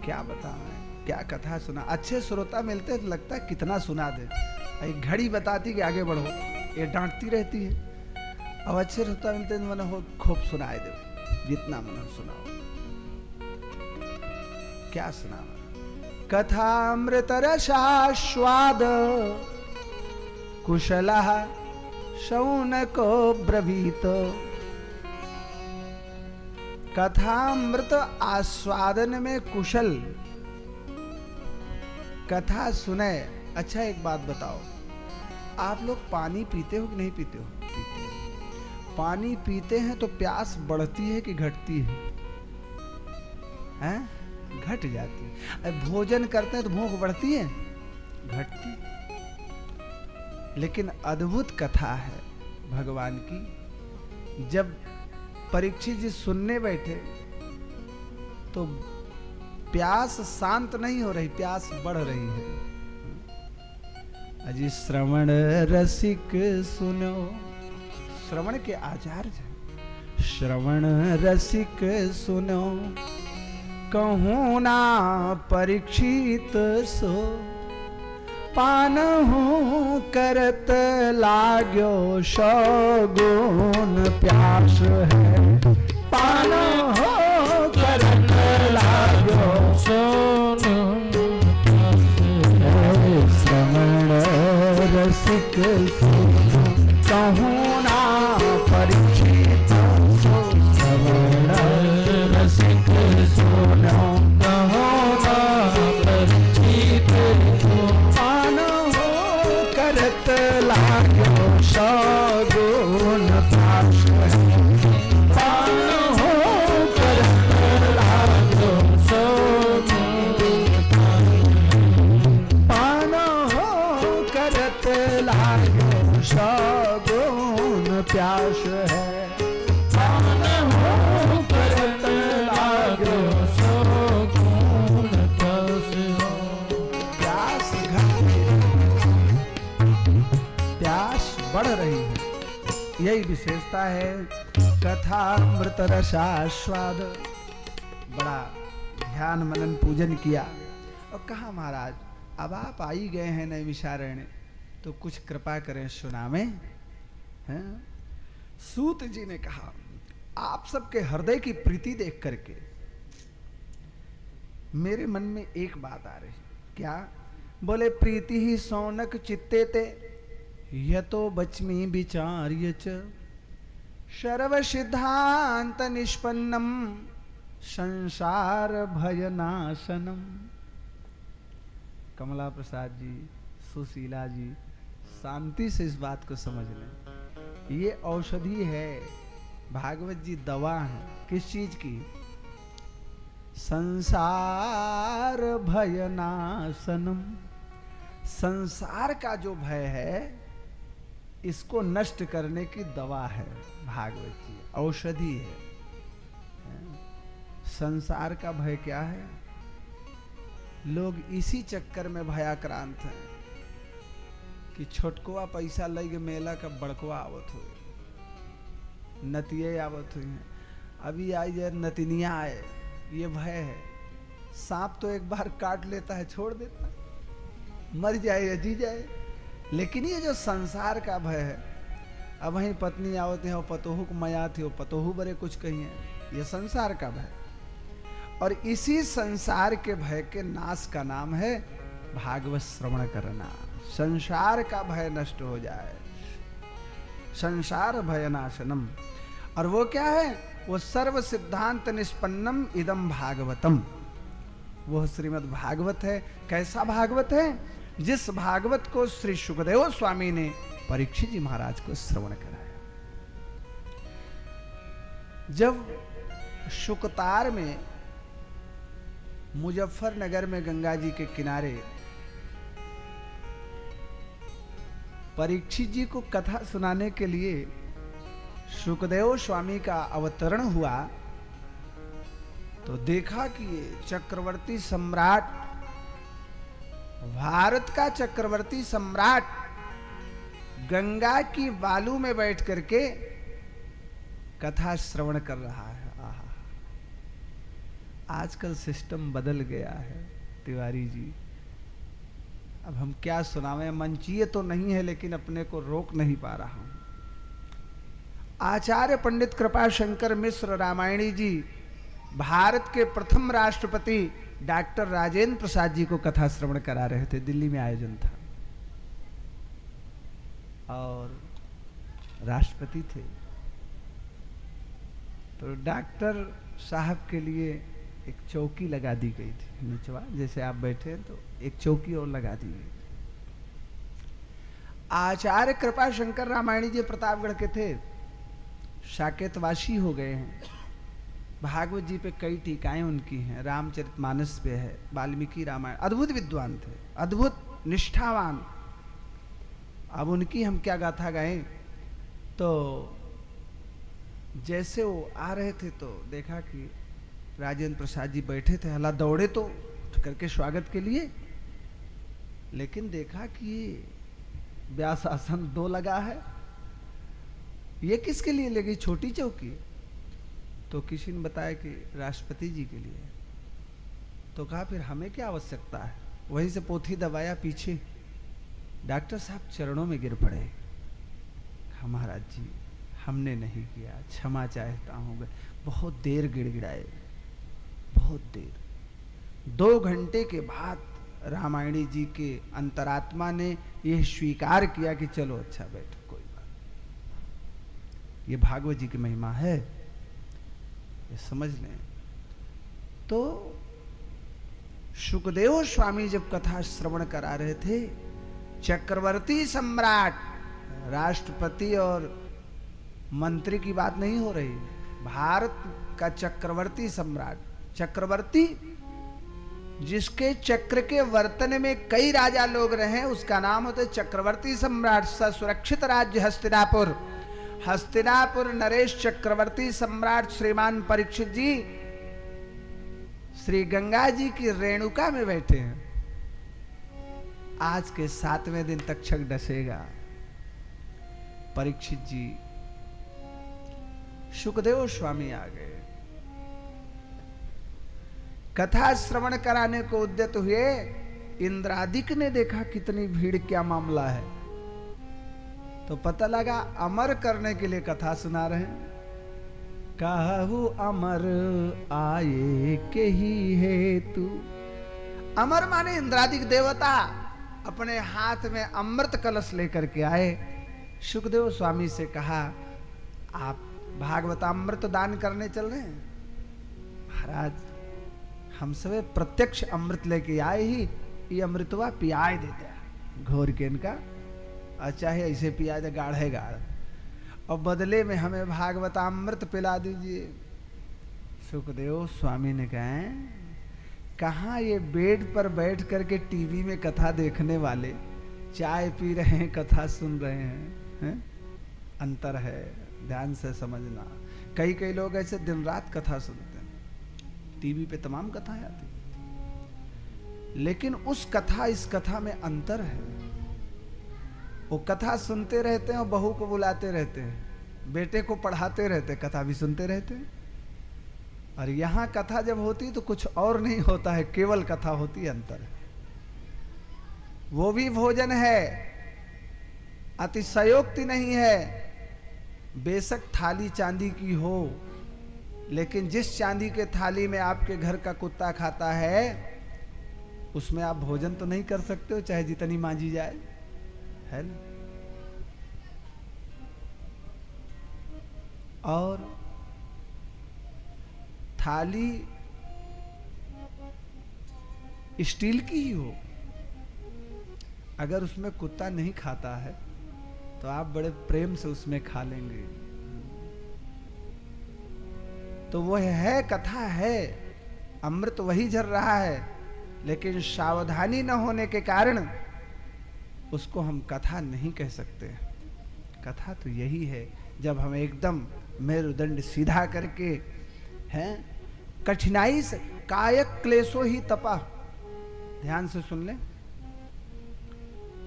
क्या बताएं, क्या कथा सुना। अच्छे श्रोता मिलते तो लगता है कितना सुना दे, एक घड़ी बताती कि आगे बढ़ो, ये डांटती रहती है। अब अच्छे श्रोता मिलते तो मन हो खूब सुनाए दो, जितना मन सुनाओ। क्या सुना? कथामृत रसास्वाद कुशलः शौनको ब्रवीत। कथामृत आस्वादन में कुशल, कथा सुने। अच्छा एक बात बताओ, आप लोग पानी पीते हो कि नहीं पीते हो? पीते हो। पानी पीते हैं तो प्यास बढ़ती है कि घटती है? हैं? घट जाती है। भोजन करते हैं तो भूख बढ़ती है, घटती। लेकिन अद्भुत कथा है भगवान की। जब परीक्षित जी सुनने बैठे तो प्यास शांत नहीं हो रही, प्यास बढ़ रही है। अजी श्रवण रसिक सुनो, श्रवण के आचार्य, श्रवण रसिक सुनो, कहूँ ना परीक्षित सो, पान हूँ करत लाग्यो शगुन प्यास है, पान हो करत लाग्यो शगुन प्यास है। श्रवण रसिक सुनो, कहूँ ना परीक्षित सो, श्रवण रसिक सुनो, कहूँ ना परीक्षित सो, पान हो करत लाग्यो शगुन प्यास है, पान हो करत लाग्यो शगुन पान हो करत लाग्यो शगुन प्यास है, पान हो करत लाग्यो शगुन प्यास है। प्यास प्यास बढ़ रही है, यही विशेषता है कथा अमृत रसास्वाद। बड़ा ध्यान मनन पूजन किया और कहा महाराज अब आप आ ही गए हैं नैमिषारण्य तो कुछ कृपा करें सुनावें। हैं? सूत जी ने कहा आप सबके हृदय की प्रीति देख करके मेरे मन में एक बात आ रही। क्या? बोले प्रीति ही सौनक चित्ते ते यतो बच्मी विचार्य च, सर्व सिद्धांत निष्पन्नम संसार भयनाशनम। कमला प्रसाद जी, सुशीला जी, शांति से इस बात को समझ लें। ये औषधि है, भागवत जी दवा है। किस चीज की? संसार भयनाशनम। संसार का जो भय है इसको नष्ट करने की दवा है भागवत जी, औषधि है। संसार का भय क्या है? लोग इसी चक्कर में भयाक्रांत हैं कि छोटकुआ पैसा लगे मेला का बड़कुआ आवत हुए, नतिये आवत हुई हैं, अभी आई है नतिनिया आए, ये भय है। सांप तो एक बार काट लेता है छोड़ देता है, मर जाए या जी जाए। लेकिन ये जो संसार का भय है, अब वहीं पत्नी आवती है, पतोहू को मया थी, पतोहू बड़े कुछ कही है, ये संसार का भय। और इसी संसार के भय के नाश का नाम है भागवत श्रवण करना। संसार का भय नष्ट हो जाए, संसार भयनाशनम। और वो क्या है? वो सर्व सिद्धांत निष्पन्नम इदम भागवतम। वो श्रीमद् भागवत है। कैसा भागवत है? जिस भागवत को श्री सुखदेव स्वामी ने परीक्षित जी महाराज को श्रवण कराया। जब शुकतार में, मुजफ्फरनगर में गंगा जी के किनारे परीक्षित जी को कथा सुनाने के लिए सुखदेव स्वामी का अवतरण हुआ तो देखा कि ये चक्रवर्ती सम्राट, भारत का चक्रवर्ती सम्राट गंगा की बालू में बैठ करके कथा श्रवण कर रहा है। आजकल सिस्टम बदल गया है तिवारी जी। अब हम क्या सुनावें, मंचीय तो नहीं है लेकिन अपने को रोक नहीं पा रहा हूं। आचार्य पंडित कृपाशंकर मिश्र रामायणी जी भारत के प्रथम राष्ट्रपति डॉक्टर राजेंद्र प्रसाद जी को कथा श्रवण करा रहे थे। दिल्ली में आयोजन था और राष्ट्रपति थे, तो डॉक्टर साहब के लिए एक चौकी लगा दी गई थी निचवा, जैसे आप बैठे हैं तो एक चौकी और लगा दी गई। आचार्य कृपाशंकर रामायणी जी प्रतापगढ़ के थे, साकेतवासी हो गए हैं। भागवत जी पे कई टीकाएं उनकी हैं, रामचरितमानस पे है, वाल्मीकि रामायण, अद्भुत विद्वान थे, अद्भुत निष्ठावान। अब उनकी हम क्या गाथा गाएं। तो जैसे वो आ रहे थे तो देखा कि राजेंद्र प्रसाद जी बैठे थे, हला दौड़े तो करके स्वागत के लिए, लेकिन देखा कि ये व्यास आसन 2 लगा है, ये किसके लिए लगी, छोटी चौकी। तो किसी ने बताया कि राष्ट्रपति जी के लिए। तो कहा फिर हमें क्या आवश्यकता है, वहीं से पोथी दबाया पीछे। डॉक्टर साहब चरणों में गिर पड़े, महाराज जी हमने नहीं किया, क्षमा चाहता हूँ। बहुत देर गिड़गिड़ाए, बहुत देर। 2 घंटे के बाद रामायणी जी के अंतरात्मा ने यह स्वीकार किया कि चलो अच्छा बैठो, कोई बात। ये भागवत जी की महिमा है, ये समझ लें। तो सुखदेव स्वामी जब कथा श्रवण करा रहे थे, चक्रवर्ती सम्राट, राष्ट्रपति और मंत्री की बात नहीं हो रही, भारत का चक्रवर्ती सम्राट, चक्रवर्ती जिसके चक्र के वर्तन में कई राजा लोग रहे, उसका नाम होता है चक्रवर्ती सम्राट। सुरक्षित राज्य हस्तिनापुर, हस्तिनापुर नरेश चक्रवर्ती सम्राट श्रीमान परीक्षित जी श्री गंगा जी की रेणुका में बैठे हैं। आज के 7वें दिन तक्षक डसेगा। परीक्षित जी, सुखदेव स्वामी आ गए, कथा श्रवण कराने को उद्यत हुए। इंद्रादिक ने देखा कितनी भीड़, क्या मामला है, तो पता लगा अमर करने के लिए कथा सुना रहे हैं। कहु अमर आए के ही हेतु। अमर माने इंद्रादिक देवता अपने हाथ में अमृत कलश लेकर के आए। सुखदेव स्वामी से कहा, आप भागवतामृत दान करने चल रहे हैं? महाराज हम सब प्रत्यक्ष अमृत लेके आए ही, ये अमृतवा पियाए देते हैं घोर के इनका, और चाहे ऐसे पिया दे गाढ़े गाढ़, और बदले में हमें भागवतामृत पिला दीजिए। सुखदेव स्वामी ने कहा ये बेड पर बैठ करके टीवी में कथा देखने वाले चाय पी रहे हैं, कथा सुन रहे हैं? अंतर है, ध्यान से समझना। कई कई लोग ऐसे दिन रात कथा सुनते हैं, टीवी पे तमाम कथाएं आती, लेकिन उस कथा इस कथा में अंतर है। वो कथा सुनते रहते हैं और बहू को बुलाते रहते हैं, बेटे को पढ़ाते रहते, कथा भी सुनते रहते हैं। और यहां कथा जब होती तो कुछ और नहीं होता है, केवल कथा होती है, अंतर है। वो भी भोजन है, अतिशयोक्ति नहीं है। बेशक थाली चांदी की हो, लेकिन जिस चांदी के थाली में आपके घर का कुत्ता खाता है, उसमें आप भोजन तो नहीं कर सकते हो, चाहे जितनी मांजी जाए, है ना? और थाली स्टील की ही हो, अगर उसमें कुत्ता नहीं खाता है तो आप बड़े प्रेम से उसमें खा लेंगे। तो वो है, कथा है, अमृत वही झर रहा है, लेकिन सावधानी न होने के कारण उसको हम कथा नहीं कह सकते। कथा तो यही है जब हम एकदम मेरुदंड सीधा करके हैं, कठिनाई से, कायक क्लेशो ही तपा। ध्यान से सुन लें,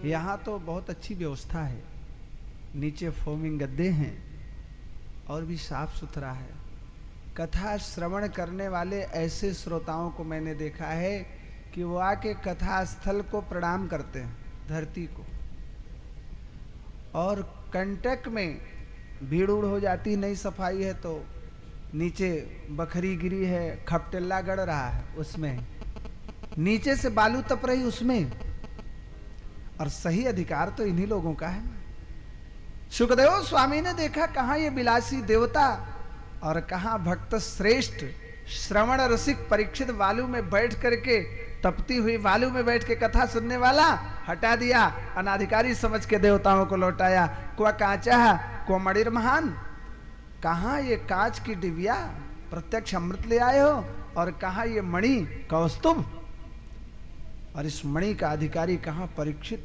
यहाँ तो बहुत अच्छी व्यवस्था है, नीचे फोमिंग गद्दे हैं और भी साफ सुथरा है, कथा श्रवण करने वाले ऐसे श्रोताओं को मैंने देखा है कि वो आके कथा स्थल को प्रणाम करते हैं, धरती को, और कंटक में भीड़ उड़ हो जाती, नई सफाई है तो नीचे बखरी गिरी है, खपटेला गड़ रहा है, उसमें नीचे से बालू तप रही उसमें, और सही अधिकार तो इन्हीं लोगों का है। सुखदेव स्वामी ने देखा कहां ये बिलासी देवता और कहां भक्त श्रेष्ठ श्रवण रसिक परीक्षित बालू में बैठ करके, तपती हुई बालू में बैठ के कथा सुनने वाला हटा दिया, अनाधिकारी समझ के देवताओं को लौटाया। क्वा कांचा क्वा मणिर महान, कहां ये कांच की डिबिया प्रत्यक्ष अमृत ले आए हो, और कहां ये मणि कौस्तुभ, और इस मणि का अधिकारी कहां परीक्षित।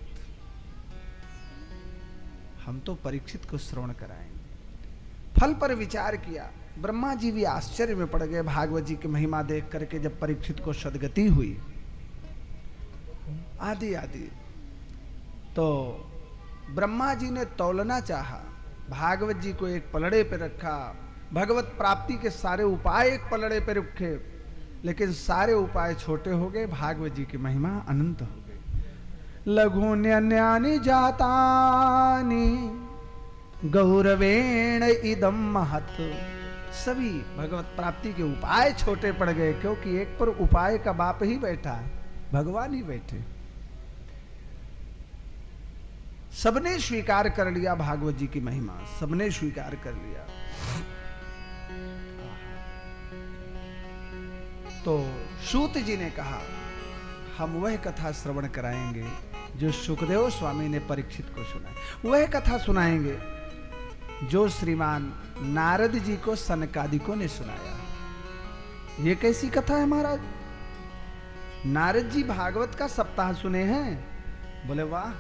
हम तो परीक्षित को श्रवण कराएंगे। फल पर विचार किया, ब्रह्मा जी भी आश्चर्य में पड़ गए भागवत जी की महिमा देख करके। जब परीक्षित को सदगति हुई आदि आदि, तो ब्रह्मा जी ने तौलना चाहा, भागवत जी को एक पलड़े पे रखा, भगवत प्राप्ति के सारे उपाय एक पलड़े पे रखे, लेकिन सारे उपाय छोटे हो गए, भागवत जी की महिमा अनंत हो गई। लघुन्यन्यानि जातानि गौरवेण इदम महत्, सभी भगवत प्राप्ति के उपाय छोटे पड़ गए, क्योंकि एक पर उपाय का बाप ही बैठा, भगवान ही बैठे। सबने स्वीकार कर लिया भागवत जी की महिमा, सबने स्वीकार कर लिया। तो सूत जी ने कहा हम वह कथा श्रवण कराएंगे जो सुखदेव स्वामी ने परीक्षित को सुनाई, वह कथा सुनाएंगे जो श्रीमान नारद जी को सनकादिकों ने सुनाया। ये कैसी कथा है महाराज? नारद जी भागवत का सप्ताह सुने हैं? बोले वाह,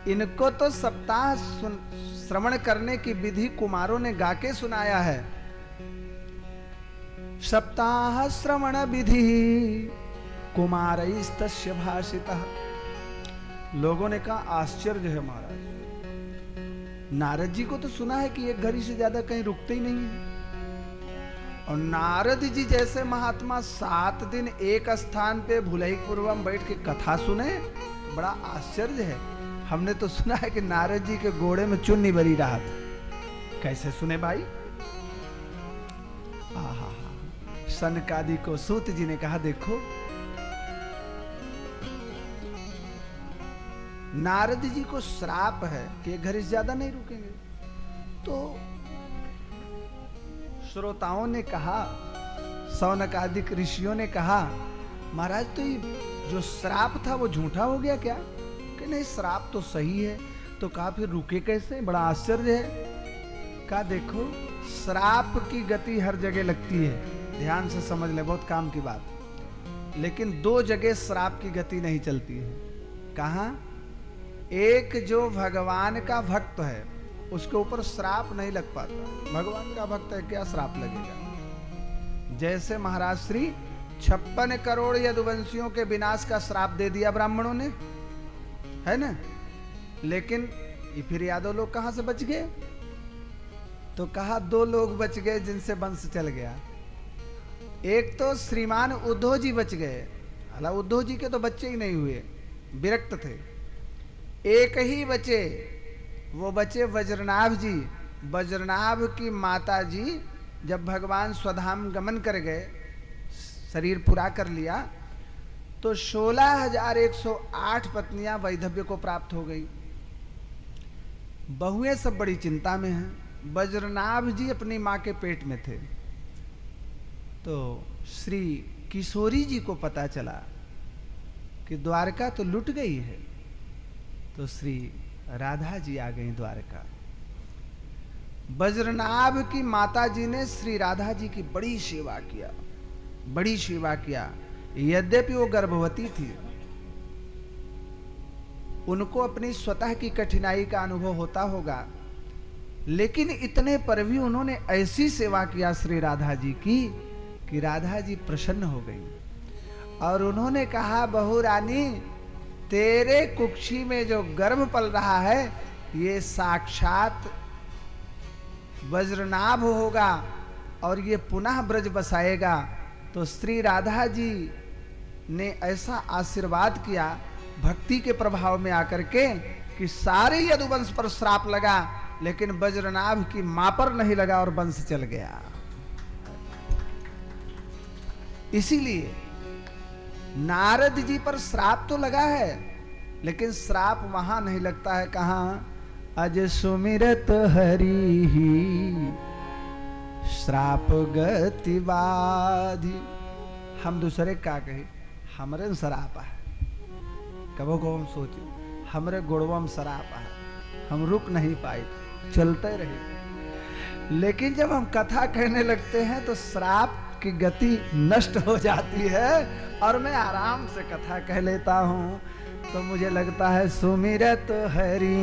इनको तो सप्ताह श्रवण करने की विधि कुमारों ने गाके सुनाया है। सप्ताह श्रवण विधि कुमारैस्तस्य भाषितः। लोगों ने कहा आश्चर्य है महाराज, नारद जी को तो सुना है कि एक घड़ी से ज्यादा कहीं रुकते ही नहीं है, और नारद जी जैसे महात्मा 7 दिन एक स्थान पे भुलई पूर्वम बैठ के कथा सुने, बड़ा आश्चर्य है। हमने तो सुना है कि नारद जी के घोड़े में चुन्नी भरी रहा था। कैसे सुने भाई? आहा, सनकादि को सूत जी ने कहा देखो, नारद जी को श्राप है कि एक घड़ी ज्यादा नहीं रुकेंगे। तो श्रोताओं ने कहा, सौनकादिक ऋषियों ने कहा महाराज तो ये जो श्राप था वो झूठा हो गया क्या? कि नहीं, श्राप तो सही है। तो कहा फिर रुके कैसे? बड़ा आश्चर्य है। कहा देखो, श्राप की गति हर जगह लगती है, ध्यान से समझ ले, बहुत काम की बात। लेकिन 2 जगह श्राप की गति नहीं चलती है। कहां? एक जो भगवान का भक्त है उसके ऊपर श्राप नहीं लग पाता। भगवान का भक्त है, क्या श्राप लगेगा? जैसे महाराज श्री 56 करोड़ यदुवंशियों के विनाश का श्राप दे दिया ब्राह्मणों ने, है ना? लेकिन ये फिर यादव लोग कहां से बच गए? तो कहा 2 लोग बच गए जिनसे वंश चल गया। एक तो श्रीमान उद्धव जी बच गए, हालांकि उद्धव जी के तो बच्चे ही नहीं हुए, विरक्त थे। एक ही बचे, वो बचे वज्रनाभ जी। वज्रनाभ की माता जी जब भगवान स्वधाम गमन कर गए, शरीर पूरा कर लिया, तो 16,108 पत्नियां वैधव्य को प्राप्त हो गई। बहुएं सब बड़ी चिंता में हैं। वज्रनाभ जी अपनी मां के पेट में थे। तो श्री किशोरी जी को पता चला कि द्वारका तो लुट गई है, तो श्री राधा जी आ गई द्वारका। वज्रनाभ की माता जी ने श्री राधा जी की बड़ी सेवा किया, बड़ी सेवा किया। यद्यपि वो गर्भवती थी, उनको अपनी स्वतः की कठिनाई का अनुभव होता होगा, लेकिन इतने पर भी उन्होंने ऐसी सेवा किया श्री राधा जी की कि राधा जी प्रसन्न हो गई। और उन्होंने कहा, बहू रानी, तेरे कुक्षी में जो गर्भ पल रहा है ये साक्षात वज्रनाभ होगा। और ये पुनः ब्रज बसाएगा। तो श्री राधा जी ने ऐसा आशीर्वाद किया भक्ति के प्रभाव में आकर के कि सारे यदुवंश पर श्राप लगा, लेकिन वज्रनाभ की मां पर नहीं लगा और वंश चल गया। इसीलिए नारद जी पर श्राप तो लगा है, लेकिन श्राप वहां नहीं लगता है। कहां? अज सुमिरत हरि ही श्राप गति बाधी। हम दूसरे का कहे हमरे शराप है, कबो को हम सोचे हमरे गुणवम शराप है, हम रुक नहीं पाए, चलते रहे। लेकिन जब हम कथा कहने लगते हैं तो श्राप की गति नष्ट हो जाती है और मैं आराम से कथा कह लेता हूं। तो मुझे लगता है सुमिरत हरि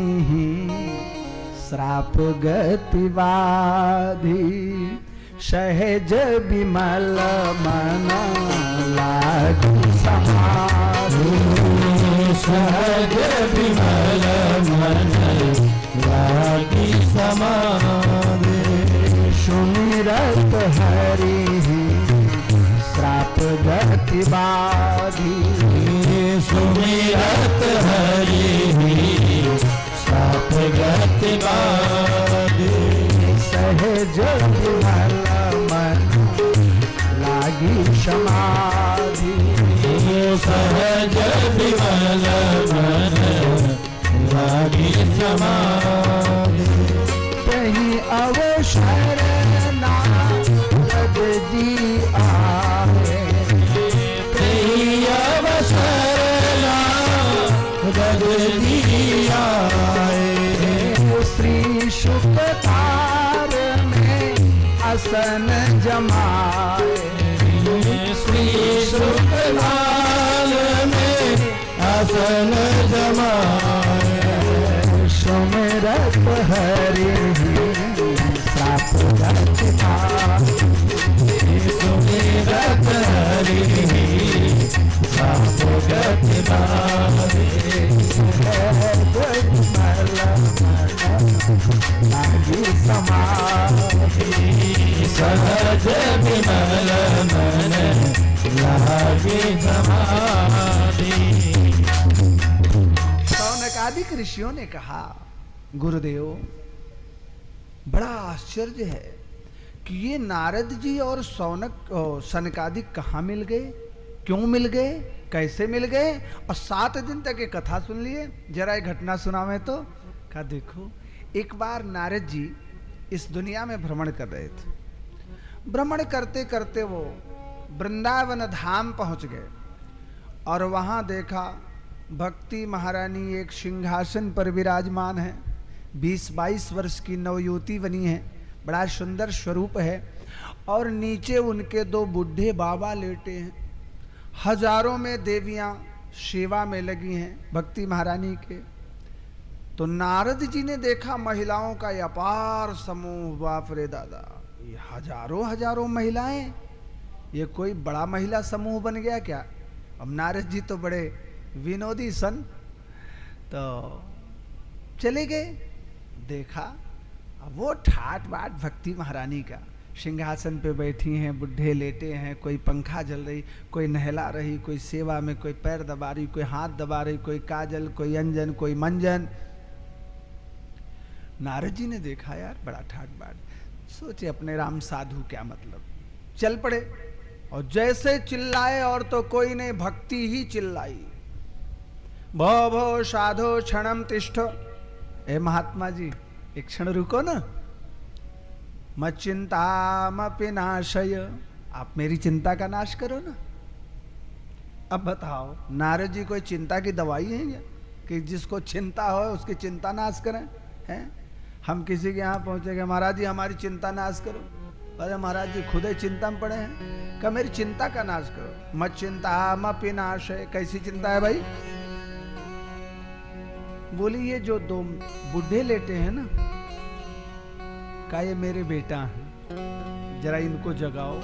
श्राप गति बाधी, सहज विमल मन लागी समाधि। सहज विमल मन लागी समाधि। सुमिरत हरि श्राप गति बाधी। सुमिरत हरि श्राप गति बाधी। सहज विमल मन लागी समाधि। सहज विमल मन लागी समाधि। कहीं अवसर नारद जी आए, कहीं अवसर नारद जी आए। श्री शुकतार में आसन जमाए। श्री शुकतार में आसन जमाए। सुमिरत हरि श्राप गति बाधी। सुमिरत हरि श्राप गति बाधी। लागी समाधि। सहज विमल मन लागी समाधि। सौनकादिक ऋषियों ने कहा गुरुदेव बड़ा आश्चर्य है कि ये नारद जी और सनकादिक कहाँ मिल गए, क्यों मिल गए, कैसे मिल गए, और 7 दिन तक ये कथा सुन लिए। जरा ये घटना सुना मैं तो कहा देखो, एक बार नारद जी इस दुनिया में भ्रमण कर रहे थे। भ्रमण करते करते वो वृंदावन धाम पहुंच गए और वहां देखा भक्ति महारानी एक सिंहासन पर विराजमान है। 20-22 वर्ष की नवयुवती बनी है, बड़ा सुंदर स्वरूप है, और नीचे उनके 2 बूढ़े बाबा लेटे हैं। हजारों में देवियां सेवा में लगी हैं भक्ति महारानी के। तो नारद जी ने देखा महिलाओं का अपार समूह, बाप रे दादा, ये हजारों महिलाएं, ये कोई बड़ा महिला समूह बन गया क्या? अब नारद जी तो बड़े विनोदी सन, तो चले गए। देखा अब वो ठाट बाट भक्ति महारानी का, सिंहासन पे बैठी हैं, बुढ़े लेटे हैं, कोई पंखा जल रही, कोई नहला रही, कोई सेवा में, कोई पैर दबा रही, कोई हाथ दबा रही, कोई काजल, कोई अंजन, कोई मंजन। नारद जी ने देखा यार बड़ा ठाट बाट, सोचे अपने राम साधु क्या मतलब, चल पड़े और जैसे चिल्लाए और तो कोई नहीं, भक्ति ही चिल्लाई, भो भो साधो क्षणम तिष्ठ। ए महात्मा जी एक क्षण रुको ना, मच्चिंतामपि नाशय, आप मेरी चिंता का नाश करो ना। अब बताओ नारद जी कोई चिंता की दवाई है क्या कि जिसको चिंता हो उसकी चिंता नाश करें? हैं हम किसी के यहाँ पहुंचेंगे, महाराज जी हमारी चिंता नाश करो। अरे महाराज जी खुद ही चिंता में पड़े हैं, क्या मेरी चिंता का नाश करो। मच्चिंतामपि नाशय, कैसी चिंता है भाई? बोली ये जो 2 बूढ़े लेटे हैं ना, का ये मेरे बेटा हैं, जरा इनको जगाओ।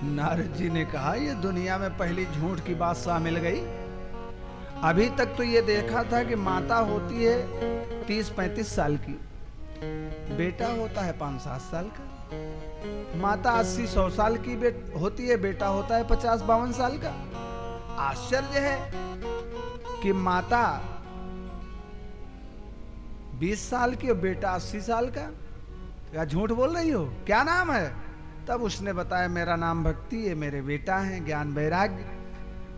नारद जी ने कहा ये दुनिया में पहली झूठ की बात सा मिल गई। अभी तक तो ये देखा था कि माता होती है 30-35 साल की, बेटा होता है 5-7 साल का। माता 80-100 साल की होती है, बेटा होता है 50-52 साल का। आश्चर्य है कि माता 20 साल की और बेटा 80 साल का। क्या झूठ बोल रही हो? क्या नाम है? तब उसने बताया, मेरा नाम भक्ति है, मेरे बेटा हैं ज्ञान वैराग्य।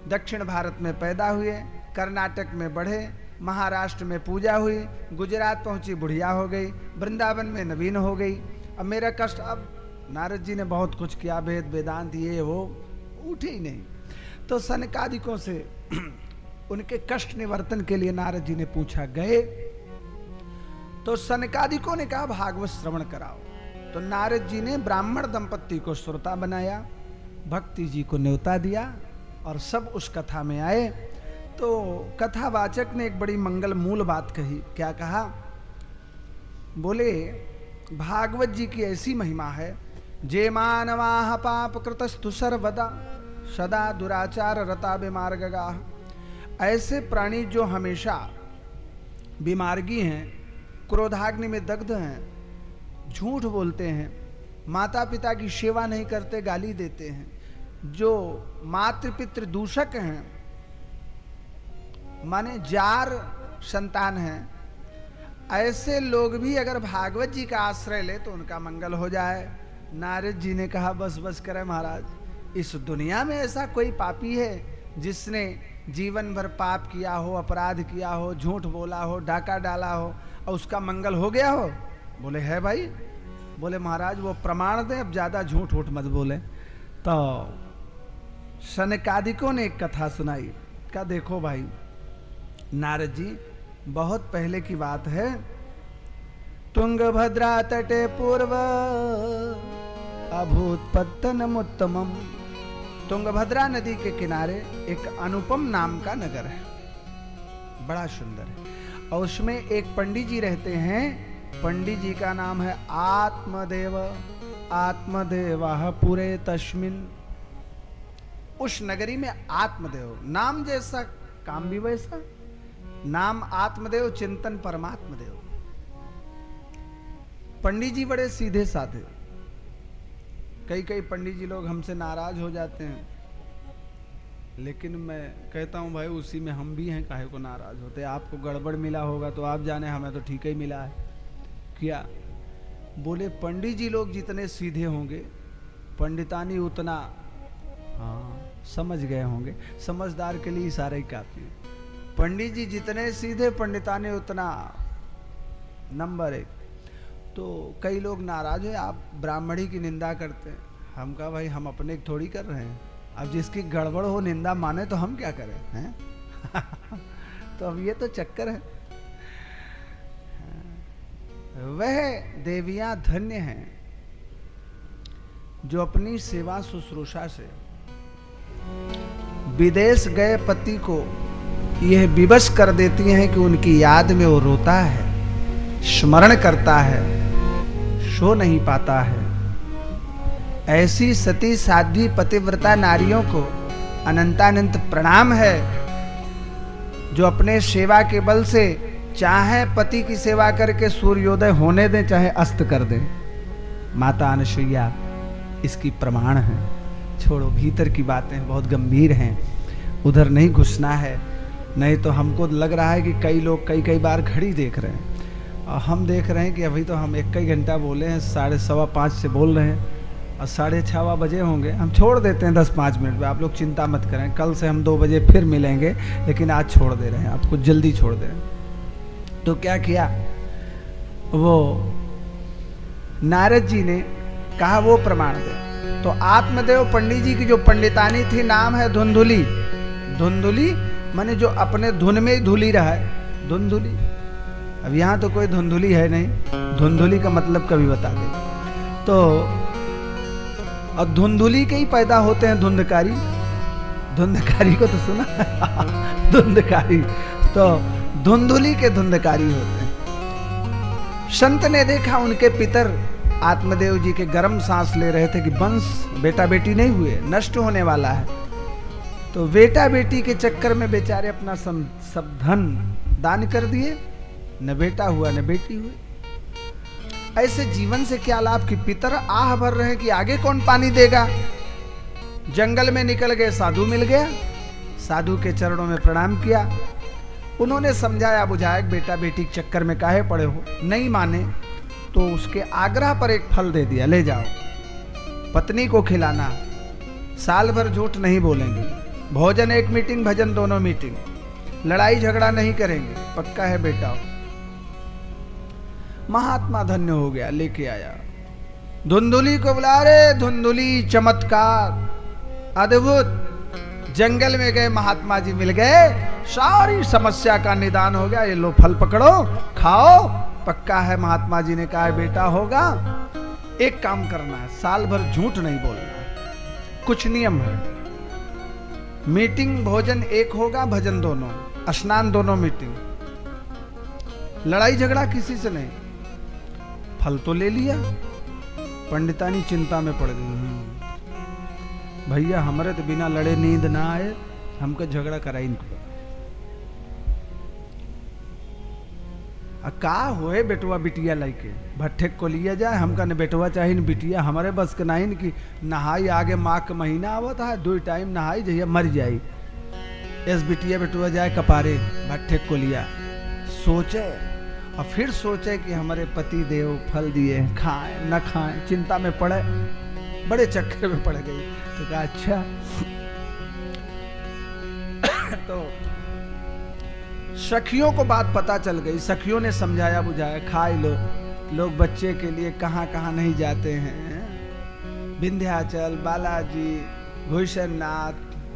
दक्षिण भारत में पैदा हुए, कर्नाटक में बढ़े, महाराष्ट्र में पूजा हुई, गुजरात पहुंची बुढ़िया हो गई, वृंदावन में नवीन हो गई। अब मेरा कष्ट, अब नारद जी ने बहुत कुछ किया, वेद वेदांत ये वो, उठे ही नहीं। तो सनकादिकों से उनके कष्ट निवर्तन के लिए नारद जी ने पूछा, गए तो सनकादिकों ने कहा भागवत श्रवण कराओ। तो नारद जी ने ब्राह्मण दंपत्ति को श्रोता बनाया, भक्ति जी को न्योता दिया और सब उस कथा में आए। तो कथावाचक ने एक बड़ी मंगल मूल बात कही। क्या कहा? बोले भागवत जी की ऐसी महिमा है, जे मानवाह पाप कृतस्तु सर्वदा सदा दुराचार रता विमार्गगा। ऐसे प्राणी जो हमेशा विमार्गी हैं, क्रोधाग्नि में दग्ध हैं, झूठ बोलते हैं, माता पिता की सेवा नहीं करते, गाली देते हैं, जो मातृ पितृ दूषक हैं, माने जार संतान हैं, ऐसे लोग भी अगर भागवत जी का आश्रय ले तो उनका मंगल हो जाए। नारद जी ने कहा बस बस करें महाराज, इस दुनिया में ऐसा कोई पापी है जिसने जीवन भर पाप किया हो, अपराध किया हो, झूठ बोला हो, डाका डाला हो और उसका मंगल हो गया हो? बोले है भाई। बोले महाराज वो प्रमाण दे, अब ज्यादा झूठ उठ मत बोले। तो सनकादिकों ने एक कथा सुनाई। क्या देखो भाई नारद जी, बहुत पहले की बात है, तुंगभद्रा तटे पूर्व अभूत पत्तनम उत्तमम। तुंगभद्रा नदी के किनारे एक अनुपम नाम का नगर है, बड़ा सुंदर है, और उसमें एक पंडित जी रहते हैं। पंडित जी का नाम है आत्मदेव। आत्मदेवा पुरे तस्मिन। उस नगरी में आत्मदेव, नाम जैसा काम भी वैसा, नाम आत्मदेव, चिंतन परमात्मदेव। पंडित जी बड़े सीधे साधे। कई कई पंडित जी लोग हमसे नाराज हो जाते हैं, लेकिन मैं कहता हूं भाई उसी में हम भी हैं, काहे को नाराज होते हैं? आपको गड़बड़ मिला होगा तो आप जाने, हमें तो ठीक ही मिला है। क्या बोले? पंडित जी लोग जितने सीधे होंगे, पंडितानी उतना, हाँ समझ गए होंगे, समझदार के लिए इशारा ही काफी है। पंडित जी जितने सीधे, पंडितानी उतना नंबर 1। तो कई लोग नाराज हैं, आप ब्राह्मणी की निंदा करते हैं। हम कहा भाई हम अपने थोड़ी कर रहे हैं, अब जिसकी गड़बड़ हो निंदा माने तो हम क्या करें हैं? तो अब ये तो चक्कर है। वह देवियां धन्य हैं जो अपनी सेवा शुश्रूषा से विदेश गए पति को यह विवश कर देती हैं कि उनकी याद में वो रोता है, स्मरण करता है, सो नहीं पाता है। ऐसी सती साध्वी पतिव्रता नारियों को अनंतानंत प्रणाम है, जो अपने सेवा के बल से चाहे पति की सेवा करके सूर्योदय होने दें, चाहे अस्त कर दें। माता अनसुईया इसकी प्रमाण है। छोड़ो, भीतर की बातें बहुत गंभीर हैं, उधर नहीं घुसना है। नहीं तो हमको लग रहा है कि कई लोग कई बार घड़ी देख रहे हैं, और हम देख रहे हैं कि अभी तो हम 1 घंटा बोले हैं, 4:15 से बोल रहे हैं और 6:30 बजे होंगे। हम छोड़ देते हैं 10-5 मिनट में, आप लोग चिंता मत करें। कल से हम 2 बजे फिर मिलेंगे, लेकिन आज छोड़ दे रहे हैं, आपको जल्दी छोड़ दे रहे हैं। तो क्या किया, वो नारद जी ने कहा वो प्रमाण दे। तो आत्मदेव पंडित जी की जो पंडितानी थी, नाम है धुंधुली। धुंधुली माने जो अपने धुन में ही धुली रहा है, धुंधुली। अब यहाँ तो कोई धुंधुली है नहीं, धुंधुली का मतलब कभी बता दे। तो और धुंधुली के ही पैदा होते हैं धुंधकारी। धुंधकारी को तो सुना धुंधकारी, तो धुंधुली के धुंधकारी होते हैं। संत ने देखा उनके पितर आत्मदेव जी के गर्म सांस ले रहे थे कि वंश बेटा बेटी नहीं हुए, नष्ट होने वाला है। तो बेटा बेटी के चक्कर में बेचारे अपना सब धन दान कर दिए, न बेटा हुआ न बेटी हुई। ऐसे जीवन से क्या लाभ कि पितर आह भर रहे कि आगे कौन पानी देगा। जंगल में निकल गए, साधु मिल गया, साधु के चरणों में प्रणाम किया। उन्होंने समझाया बुझाया, बेटा बेटी के चक्कर में काहे पड़े हो। नहीं माने तो उसके आग्रह पर एक फल दे दिया, ले जाओ, पत्नी को खिलाना, साल भर झूठ नहीं बोलेंगे, भोजन एक मीटिंग, भजन दोनों मीटिंग, लड़ाई झगड़ा नहीं करेंगे, पक्का है बेटा। महात्मा धन्य हो गया, लेके आया। धुंधुली को बुला, रे धुंधुली चमत्कार अद्भुत। जंगल में गए, महात्मा जी मिल गए, सारी समस्या का निदान हो गया। ये लो फल पकड़ो, खाओ, पक्का है। महात्मा जी ने कहा बेटा होगा, एक काम करना है, साल भर झूठ नहीं बोलना, कुछ नियम है। मीटिंग भोजन एक होगा, भजन दोनों, स्नान दोनों मीटिंग, लड़ाई झगड़ा किसी से नहीं। फल तो ले लिया, पंडितानी चिंता में पड़ गई। भैया हमारे तो बिना लड़े नींद ना आए, हमको झगड़ा कराई इनको। का होए बेटवा बिटिया लाइके भट्ठे को लिया जाए, हमका न बेटवा चाहिए न बिटिया, हमारे बस के नहीं कि नहाई आगे माँ का महीना आवता है, 2 टाइम नहाई जहिया मर जाई, इस बिटिया बेटवा जाए कपारे भट्ठे को लिया। सोचे और फिर सोचे कि हमारे पति देव फल दिए, खाएं न खाएं, चिंता में पड़े, बड़े चक्कर में पड़ गई। तो कहा अच्छा तो सखियों को बात पता चल गई, सखियों ने समझाया बुझाया, खाई लो, लोग बच्चे के लिए कहाँ कहाँ नहीं जाते हैं, विंध्याचल, बालाजी, भूषणनाथ,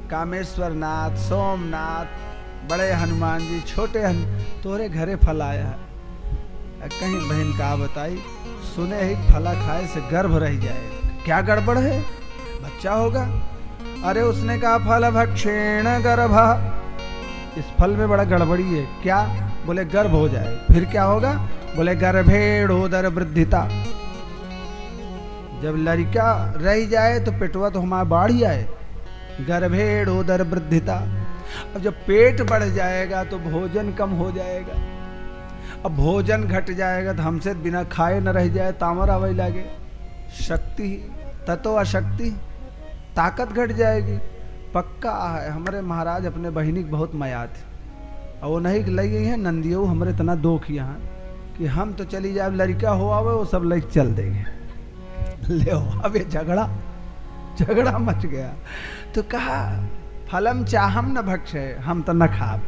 कामेश्वरनाथ, सोमनाथ, बड़े हनुमान जी, छोटे तोरे घरे फल आया है। कहीं बहन का बताई, सुने ही फला खाए से गर्भ रह जाए, क्या गड़बड़ है, बच्चा होगा। अरे उसने कहा फल भक्षेण गर्भ, इस फल में बड़ा गड़बड़ी है। क्या? बोले गर्भ हो जाए। फिर क्या होगा? बोले गर्भेणोदर वृद्धिता, जब लड़का रह जाए तो पेटवा तो हमारा बाढ़ ही आए, गर्भेणोदर वृद्धिता। अब जब पेट बढ़ जाएगा तो भोजन कम हो जाएगा, अब भोजन घट जाएगा तो हमसे बिना खाए न रह जाए, तामर आवे लागे, शक्ति ततो अशक्ति, ताकत घट जाएगी। पक्का है, हमारे महाराज अपने बहिनी बहुत माया थे, और वो नहीं लई गई है नंदियों, हमारे इतना दुख यहाँ कि हम तो चली जाए, लड़का हो आवे वो सब लेके चल देंगे, ले अब झगड़ा मच गया। तो कहा फलम चाहम न भक्षे, हम तो न खा।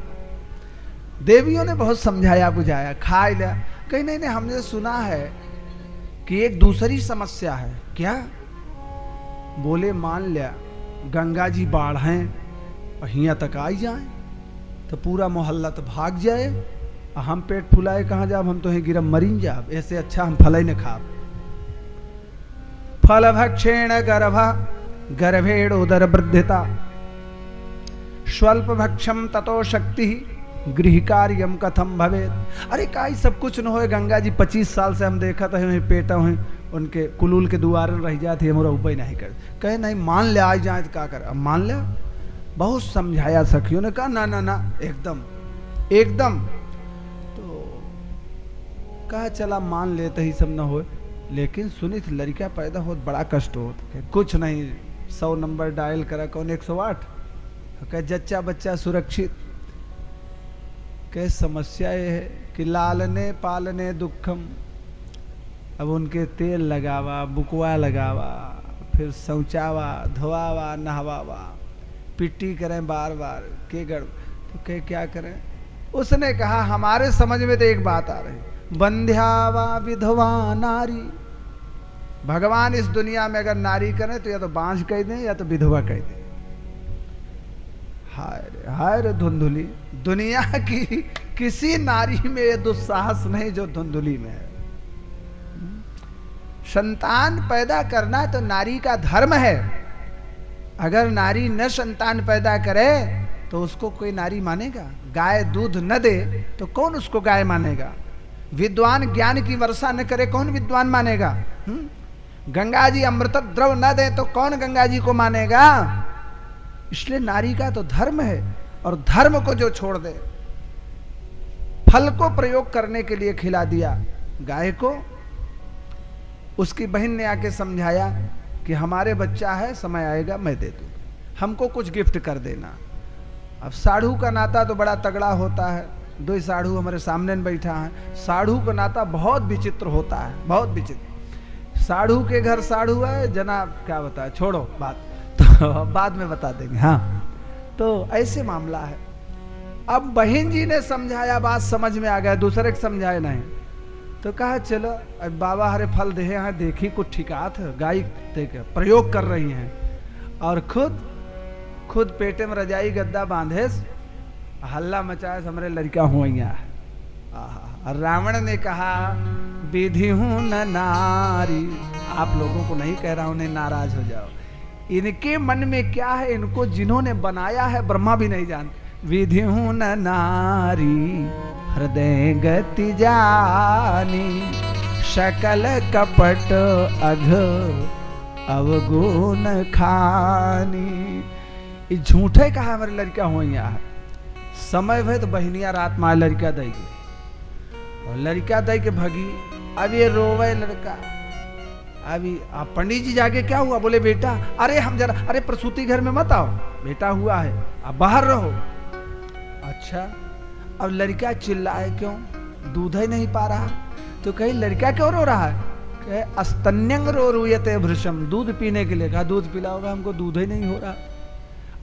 देवियों ने बहुत समझाया बुझाया, खा लिया। कहीं नहीं, हमने सुना है कि एक दूसरी समस्या है। क्या? बोले मान लिया गंगा जी बाढ़ हैं और यहाँ तक आई जाए तो पूरा मोहल्ला तो भाग जाए, और हम पेट फुलाए कहाँ जाब, हम तो ही गिरम मरीन जाब, ऐसे अच्छा हम फल ही न खाब। फल भक्षेण गर्भा गर्भेण उदर वृद्धिता, स्वल्प भक्षम ततो शक्ति गृह कार्यम कथम भवेत। अरे काई सब कुछ न होए, गंगा जी 25 साल से हम देखा था वहीं पेटा हुए उनके कुलूल के दुआर रह जाते, हमारा उपाय नहीं कर। कहे नहीं मान ले, आ जाए तो क्या कर। अब मान लिया, बहुत समझाया, सखियों ने कहा ना ना ना, एकदम एकदम। तो कहा चला मान लेते ही सब न हो, लेकिन सुनी थी लड़का पैदा हो बड़ा कष्ट हो, कुछ नहीं 100 नंबर डायल करा, कौन 108, कहे जच्चा बच्चा सुरक्षित। कहे समस्या ये है कि लालने पालने दुखम, अब उनके तेल लगावा, बुकवा लगावा, फिर शौचावा, धोआवा, नहवावा, पिट्टी करें बार बार, के गड़। तो कहे क्या करें? उसने कहा हमारे समझ में तो एक बात आ रही, बंध्यावा विधवा नारी। भगवान इस दुनिया में अगर नारी करें तो या तो बांझ कह दें या तो विधवा कह दें। हाय रे धुंधुली, दुनिया की किसी नारी में ये दुस्साहस नहीं जो धुंधुली में है। संतान पैदा करना तो नारी का धर्म है, अगर नारी न संतान पैदा करे तो उसको कोई नारी मानेगा? गाय दूध न दे तो कौन उसको गाय मानेगा? विद्वान ज्ञान की वर्षा न करे कौन विद्वान मानेगा? गंगा जी अमृत द्रव न दे तो कौन गंगा जी को मानेगा? इसलिए नारी का तो धर्म है, और धर्म को जो छोड़ दे, फल को प्रयोग करने के लिए खिला दिया गाय को, उसकी बहन ने आके समझाया कि हमारे बच्चा है, समय आएगा मैं दे दूँ, हमको कुछ गिफ्ट कर देना। अब साढ़ू का नाता तो बड़ा तगड़ा होता है। दो साढ़ू हमारे सामने बैठा है। साढ़ू का नाता बहुत विचित्र होता है, बहुत विचित्र। साढ़ू के घर साढ़ू है, जनाब क्या बताए, छोड़ो बात, तो बाद में बता देंगे। हाँ, तो ऐसे मामला है। अब बहन जी ने समझाया, बात समझ में आ गया, दूसरे को समझाए नहीं, तो कहा चलो अब बाबा हरे फल दे हैं, देखी कुछ ठिकात गाय देख प्रयोग कर रही हैं, और खुद पेटे में रजाई गद्दा बांधे हल्ला मचाए, हमरे लड़का हुआ। और रावण ने कहा विधि हूं न नारी। आप लोगों को नहीं कह रहा, उन्हें नाराज हो जाओ, इनके मन में क्या है, इनको जिन्होंने बनाया है ब्रह्मा भी नहीं जानते। विधि हूं न नारी हृदय गति जानी, शकल कपट अघ अवगुण खानी। ये झूठे कहा हमारे लड़का हो यहाँ, समय भय तो बहनिया रात माँ लड़का देगी, और लड़का दे के भगी। अब ये रोवे लड़का। अभी आप पंडित जी जाके क्या हुआ, बोले बेटा अरे हम जरा, अरे प्रसूति घर में मत आओ, बेटा हुआ है आप बाहर रहो। अच्छा, अब लड़का चिल्लाए क्यों, दूध ही नहीं पा रहा, तो कहीं लड़का क्यों रो रहा है, कहे अस्तन्यंग रो रुयते भृशम, दूध पीने के लिए। कहा दूध पिलाओगा, हमको दूध ही नहीं हो रहा।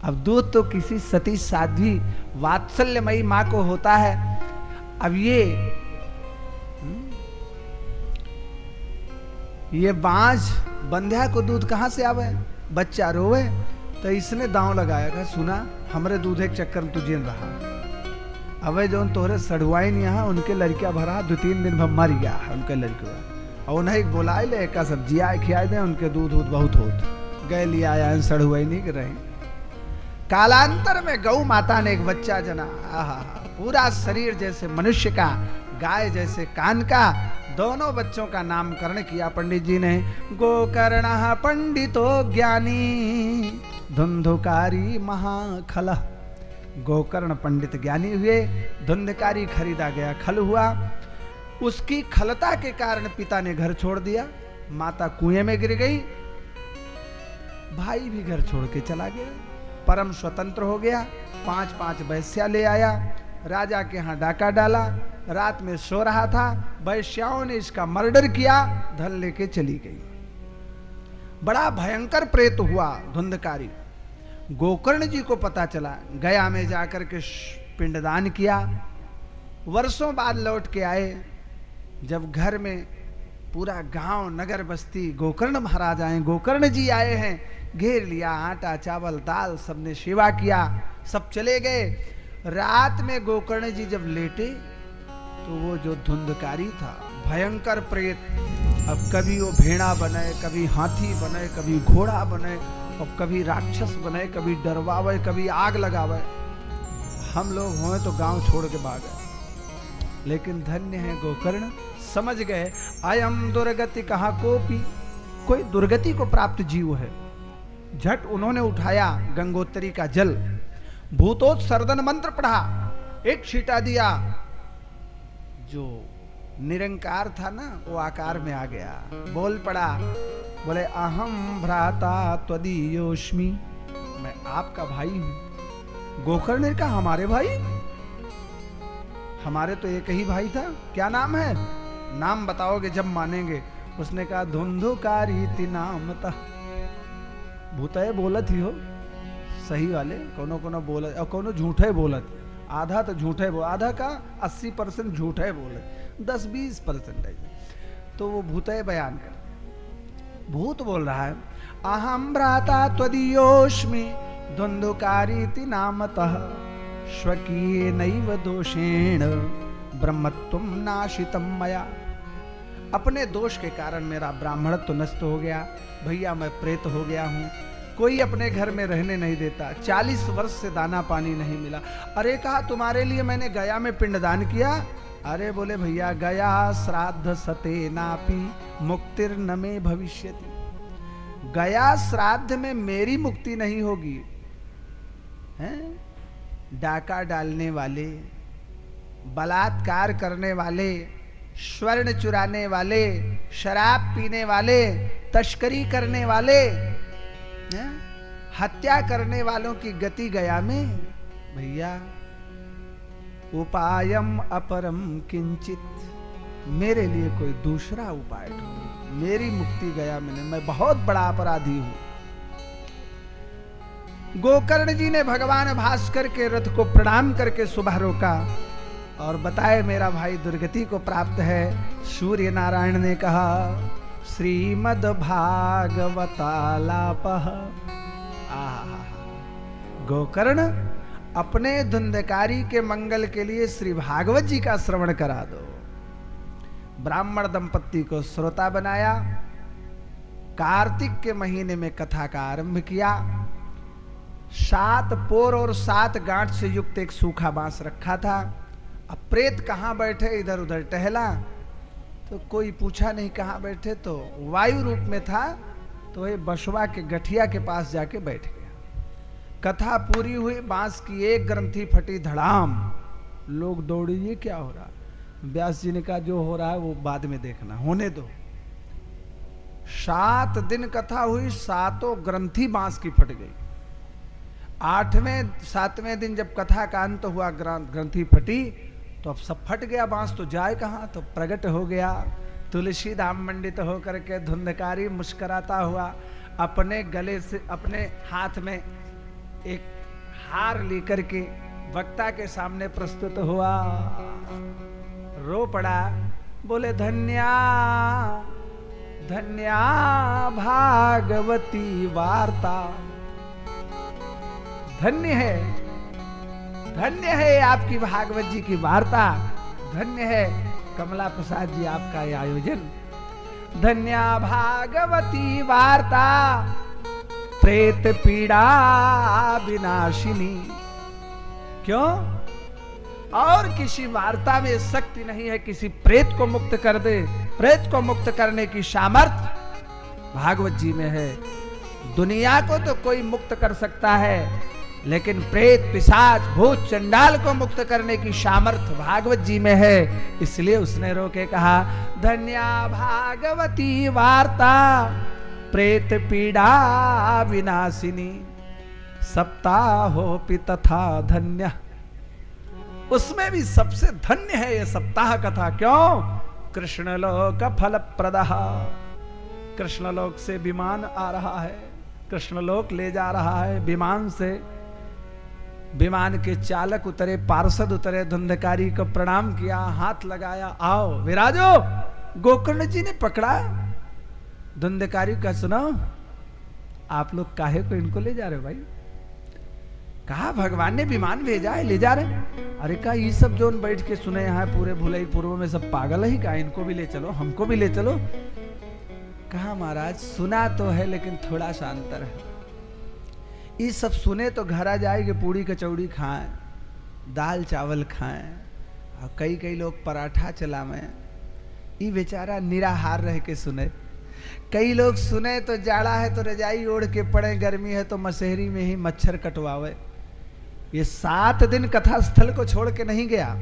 अब दूध तो किसी सती साध्वी वात्सल्यमयी माँ को होता है। अब ये बांझ बंध्या को दूध कहाँ से आवे, बच्चा रोवे, तो इसने दांव लगाया, कहा सुना हमरे दूध एक चक्कर में तुझे रहा, अवे जो तोहरे सड़ुआई नहीं यहाँ, उनके लड़किया भरा 2-3 दिन मर गया है उनके लड़के, और उन्हें बुलाए ले का सब्जी आए खियाए दे, उनके दूध बहुत होत गए लिया आया, सड़ुआई नहीं कर रहे। कालांतर में गौ माता ने एक बच्चा जना, आहा, पूरा शरीर जैसे मनुष्य का, गाय जैसे कान का, दोनों बच्चों का नामकरण किया पंडित जी ने। गोकर्ण पंडितो ज्ञानी धुंधुकारी महाखल। गोकर्ण पंडित ज्ञानी हुए, धुंधकारी खरीदा गया खल हुआ। उसकी खलता के कारण पिता ने घर छोड़ दिया, माता कुएं में गिर गई, भाई भी घर छोड़ के चला गया, परम स्वतंत्र हो गया। 5-5 वैश्या ले आया, राजा के यहाँ डाका डाला, रात में सो रहा था, वैश्याओं ने इसका मर्डर किया, धन लेके चली गई। बड़ा भयंकर प्रेत हुआ धुंधकारी। गोकर्ण जी को पता चला, गया में जाकर के पिंडदान किया। वर्षों बाद लौट के आए, जब घर में पूरा गांव नगर बस्ती गोकर्ण महाराज आए, गोकर्ण जी आए हैं, घेर लिया, आटा चावल दाल सबने सेवा किया, सब चले गए। रात में गोकर्ण जी जब लेटे तो वो जो धुंधकारी था, भयंकर प्रेत, अब कभी वो भेड़ा बने, कभी हाथी बने, कभी घोड़ा बने, और कभी राक्षस बने, कभी डरवावे, कभी आग लगावे। हम लोग हों तो गांव छोड़ के भागे, लेकिन धन्य है गोकर्ण, समझ गए अयम दुर्गति कहाँ कोपी, कोई दुर्गति को प्राप्त जीव है। झट उन्होंने उठाया गंगोत्री का जल, भूतोत्सर्जन मंत्र पढ़ा, एक छींटा दिया, जो निरंकार था ना वो आकार में आ गया, बोल पड़ा, बोले अहम भ्राता त्वदीयोस्मि, मैं आपका भाई हूं। गोकर्ण ने कहा हमारे भाई, हमारे तो एक ही भाई था, क्या नाम है, नाम बताओगे जब मानेंगे। उसने कहा धुंधुकारी नामतः। भूतय बोलत ही हो, सही वाले कोनो कोनो बोलत और कोनो झूठे बोलत, आधा तो झूठे बोल, आधा का 80% झूठे बोले, 10-20% है। तो वो भूतय बयान कर, भूत बोल रहा है अहम भ्राता त्वदीयोस्मि धुंधुकारी नामतः स्वकीय नैव दोषेण ब्रह्मत्वं नाशितम मया। अपने दोष के कारण मेरा ब्राह्मणत्व नष्ट हो गया, भैया मैं प्रेत हो गया हूँ, कोई अपने घर में रहने नहीं देता, 40 वर्ष से दाना पानी नहीं मिला। अरे कहा तुम्हारे लिए मैंने गया में पिंडदान किया। अरे बोले भैया गया श्राद्ध सते नापी मुक्तिर न में भविष्यति, गया श्राद्ध में मेरी मुक्ति नहीं होगी। हैं? डाका डालने वाले, बलात्कार करने वाले, स्वर्ण चुराने वाले, शराब पीने वाले, तस्करी करने वाले, हत्या करने वालों की गति गया में भैया। उपायम अपरम किंचित, मेरे लिए कोई दूसरा उपाय ढूंढो, मेरी मुक्ति गया में, मैं बहुत बड़ा अपराधी हूं। गोकर्ण जी ने भगवान भास्कर के रथ को प्रणाम करके सुबह रोका और बताए मेरा भाई दुर्गति को प्राप्त है। सूर्य नारायण ने कहा श्रीमद् भागवतालापः। गोकर्ण अपने धुंधकारी के मंगल के लिए श्री भागवत जी का श्रवण करा दो। ब्राह्मण दंपत्ति को श्रोता बनाया। कार्तिक के महीने में कथा का आरंभ किया। 7 पोर और 7 गांठ से युक्त एक सूखा बांस रखा था। अब प्रेत कहां बैठे, इधर उधर टहला तो कोई पूछा नहीं कहां बैठे, तो वायु रूप में था तो ये बसवा के गठिया के पास जाके बैठ गया। कथा पूरी हुई, बांस की एक ग्रंथि फटी धड़ाम। लोग दौड़े, ये क्या हो रहा। व्यास जी ने कहा जो हो रहा है वो बाद में देखना, होने दो। 7 दिन कथा हुई, 7 ग्रंथि बांस की फट गई। 7वें दिन जब कथा का अंत हुआ, ग्रंथि फटी तो अब सब फट गया बांस, तो जाए कहां। तो प्रकट हो गया तुलसी धाम मंडित होकर के धुंधकारी मुस्कुराता हुआ अपने गले से, अपने हाथ में एक हार लेकर के वक्ता के सामने प्रस्तुत हुआ। रो पड़ा, बोले धन्या धन्या भागवती वार्ता। धन्य है आपकी भागवत जी की वार्ता, धन्य है कमला प्रसाद जी आपका ये आयोजन। धन्या भागवती वार्ता प्रेत पीड़ा विनाशिनी। क्यों? और किसी वार्ता में शक्ति नहीं है किसी प्रेत को मुक्त कर दे। प्रेत को मुक्त करने की सामर्थ्य भागवत जी में है। दुनिया को तो कोई मुक्त कर सकता है, लेकिन प्रेत पिशाच भूत चंडाल को मुक्त करने की सामर्थ्य भागवत जी में है। इसलिए उसने रोके कहा धन्या भागवती वार्ता प्रेत पीड़ा विनाशिनी। सप्ताहोपि तथा धन्य, उसमें भी सबसे धन्य है ये सप्ताह कथा। क्यों? कृष्णलोक फलप्रदः। कृष्णलोक से विमान आ रहा है, कृष्णलोक ले जा रहा है। विमान से विमान के चालक उतरे, पार्षद उतरे, धुंधकारी को प्रणाम किया, हाथ लगाया, आओ विराजो। गोकर्ण जी ने पकड़ा धुंधकारी का, सुनो आप लोग काहे को इनको ले जा रहे हो भाई? कहा भगवान ने विमान भेजा है, ले जा रहे। अरे कहा ये सब जोन बैठ के सुने यहाँ पूरे भुलई पूर्व में सब पागल ही का, इनको भी ले चलो, हमको भी ले चलो। कहा महाराज सुना तो है लेकिन थोड़ा सा अंतर है। ये सब सुने तो घर आ जाएंगे, पूड़ी कचौड़ी खाएं, दाल चावल खाएं, और कई लोग पराठा चलावें। ये बेचारा निराहार रह के सुने। कई लोग सुने तो जाड़ा है तो रजाई ओढ़ के पड़े, गर्मी है तो मशहरी में ही मच्छर कटवावे। ये 7 दिन कथा स्थल को छोड़ के नहीं गया,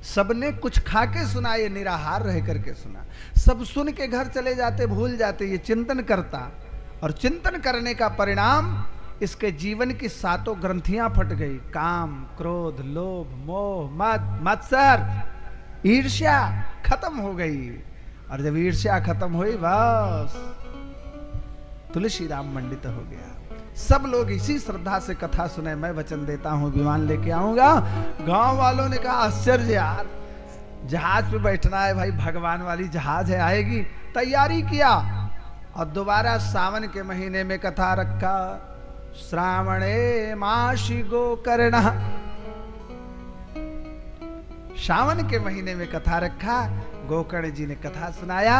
सबने कुछ खा के सुना, ये निराहार रह करके सुना। सब सुन के घर चले जाते, भूल जाते, ये चिंतन करता, और चिंतन करने का परिणाम इसके जीवन की 7 ग्रंथियां फट गई। काम, क्रोध, लोभ, मोह, मद, मत्सर, ईर्ष्या खत्म हो गई। और जब ईर्ष्या खत्म हुई बस तुलसी राम मंडित हो गया। सब लोग इसी श्रद्धा से कथा सुने। मैं वचन देता हूं विमान लेके आऊंगा। गांव वालों ने कहा आश्चर्य यार, जहाज पे बैठना है भाई, भगवान वाली जहाज है, आएगी। तैयारी किया और दोबारा सावन के महीने में कथा रखा। श्रावणे मासी गोकर्ण, सावन के महीने में कथा रखा। गोकर्ण जी ने कथा सुनाया